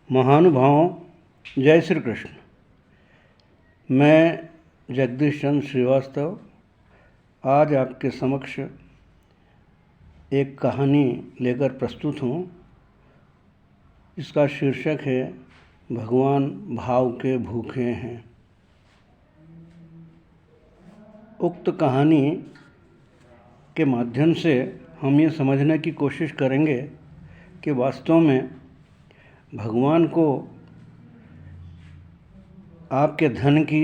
महानुभावों, जय श्री कृष्ण। मैं जगदीश चंद्र श्रीवास्तव आज आपके समक्ष एक कहानी लेकर प्रस्तुत हूँ। इसका शीर्षक है भगवान भाव के भूखे हैं। उक्त कहानी के माध्यम से हम ये समझने की कोशिश करेंगे कि वास्तव में भगवान को आपके धन की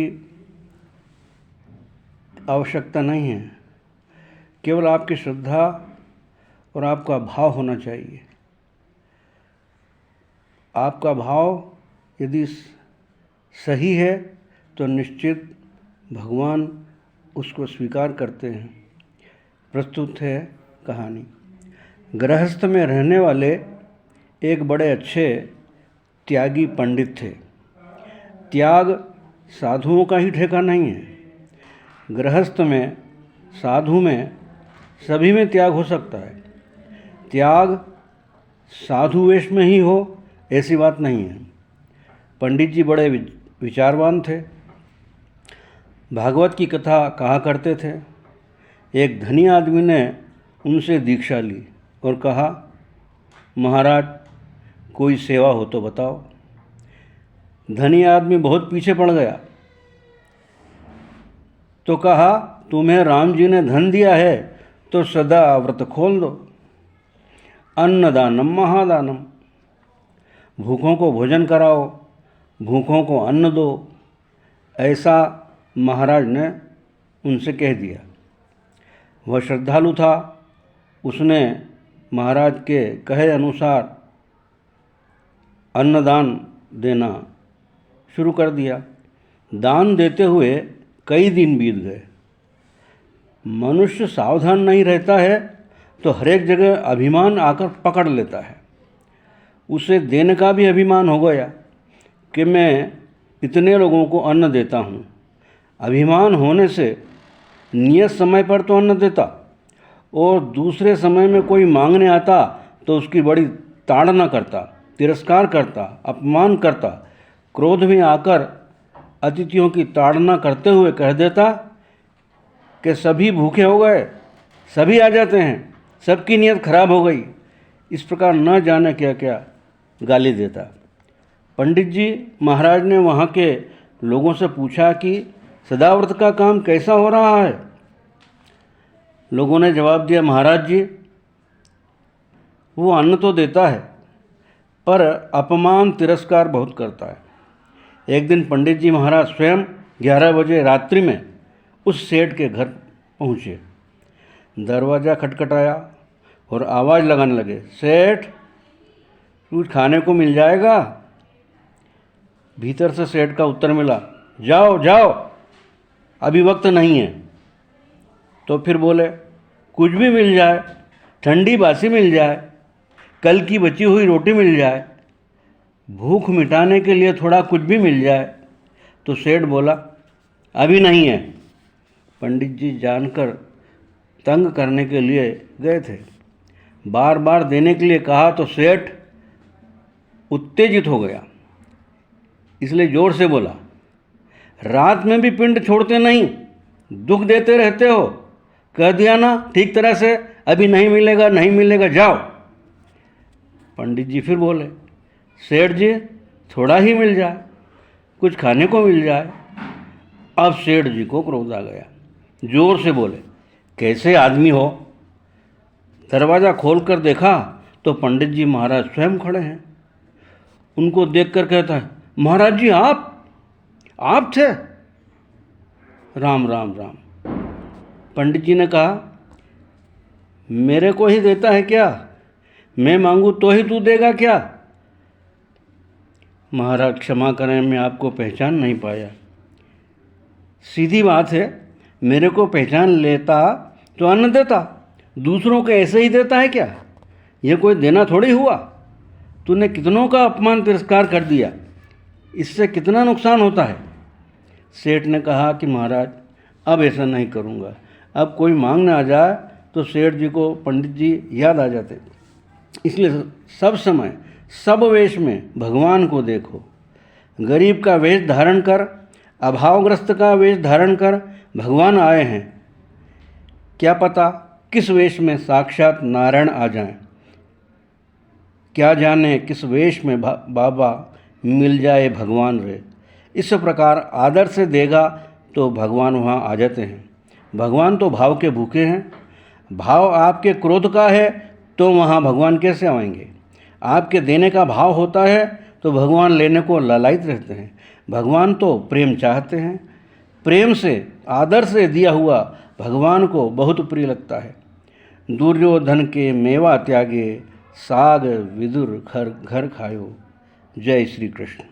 आवश्यकता नहीं है, केवल आपकी श्रद्धा और आपका भाव होना चाहिए। आपका भाव यदि सही है तो निश्चित भगवान उसको स्वीकार करते हैं। प्रस्तुत है कहानी। गृहस्थ में रहने वाले एक बड़े अच्छे त्यागी पंडित थे। त्याग साधुओं का ही ठेका नहीं है। गृहस्थ में, साधु में, सभी में त्याग हो सकता है। त्याग साधु वेश में ही हो ऐसी बात नहीं है। पंडित जी बड़े विचारवान थे। भागवत की कथा कहा करते थे। एक धनी आदमी ने उनसे दीक्षा ली और कहा, महाराज कोई सेवा हो तो बताओ। धनी आदमी बहुत पीछे पड़ गया तो कहा, तुम्हें राम जी ने धन दिया है तो सदा व्रत खोल दो। अन्नदानम महादानम, भूखों को भोजन कराओ, भूखों को अन्न दो, ऐसा महाराज ने उनसे कह दिया। वह श्रद्धालु था। उसने महाराज के कहे अनुसार अन्नदान देना शुरू कर दिया। दान देते हुए कई दिन बीत गए। मनुष्य सावधान नहीं रहता है तो हर एक जगह अभिमान आकर पकड़ लेता है। उसे देने का भी अभिमान हो गया कि मैं इतने लोगों को अन्न देता हूँ। अभिमान होने से नियत समय पर तो अन्न देता और दूसरे समय में कोई मांगने आता तो उसकी बड़ी ताड़ना करता, तिरस्कार करता, अपमान करता। क्रोध में आकर अतिथियों की ताड़ना करते हुए कह देता कि सभी भूखे हो गए, सभी आ जाते हैं, सबकी नीयत खराब हो गई। इस प्रकार न जाने क्या क्या गाली देता। पंडित जी महाराज ने वहाँ के लोगों से पूछा कि सदाव्रत का काम कैसा हो रहा है। लोगों ने जवाब दिया, महाराज जी वो अन्न तो देता है पर अपमान तिरस्कार बहुत करता है। एक दिन पंडित जी महाराज स्वयं 11 बजे रात्रि में उस सेठ के घर पहुँचे। दरवाज़ा खटखटाया और आवाज़ लगाने लगे, सेठ कुछ खाने को मिल जाएगा। भीतर से सेठ का उत्तर मिला, जाओ जाओ अभी वक्त नहीं है। तो फिर बोले, कुछ भी मिल जाए, ठंडी बासी मिल जाए, कल की बची हुई रोटी मिल जाए, भूख मिटाने के लिए थोड़ा कुछ भी मिल जाए। तो सेठ बोला, अभी नहीं है। पंडित जी जानकर तंग करने के लिए गए थे। बार बार देने के लिए कहा तो सेठ उत्तेजित हो गया, इसलिए जोर से बोला, रात में भी पिंड छोड़ते नहीं, दुख देते रहते हो। कह दिया ना ठीक तरह से, अभी नहीं मिलेगा, नहीं मिलेगा, जाओ। पंडित जी फिर बोले, सेठ जी थोड़ा ही मिल जाए, कुछ खाने को मिल जाए। अब सेठ जी को क्रोध आ गया। जोर से बोले, कैसे आदमी हो। दरवाज़ा खोलकर देखा तो पंडित जी महाराज स्वयं खड़े हैं। उनको देखकर कहता है, महाराज जी आप थे। राम राम राम। पंडित जी ने कहा, मेरे को ही देता है क्या? मैं मांगू तो ही तू देगा क्या? महाराज क्षमा करें, मैं आपको पहचान नहीं पाया। सीधी बात है, मेरे को पहचान लेता तो अन्न देता, दूसरों को ऐसे ही देता है क्या? यह कोई देना थोड़ी हुआ। तूने कितनों का अपमान तिरस्कार कर दिया, इससे कितना नुकसान होता है। सेठ ने कहा कि महाराज अब ऐसा नहीं करूँगा। अब कोई मांगने आ जाए तो सेठ जी को पंडित जी याद आ जाते, इसलिए सब समय सब वेश में भगवान को देखो। गरीब का वेश धारण कर, अभावग्रस्त का वेश धारण कर भगवान आए हैं। क्या पता किस वेश में साक्षात नारायण आ जाएं। क्या जाने किस वेश में बाबा मिल जाए भगवान रे। इस प्रकार आदर से देगा तो भगवान वहाँ आ जाते हैं। भगवान तो भाव के भूखे हैं। भाव आपके क्रोध का है तो वहाँ भगवान कैसे आएंगे। आपके देने का भाव होता है तो भगवान लेने को लालायित रहते हैं। भगवान तो प्रेम चाहते हैं। प्रेम से आदर से दिया हुआ भगवान को बहुत प्रिय लगता है। दुर्योधन के मेवा त्यागे, साग विदुर घर घर खायो। जय श्री कृष्ण।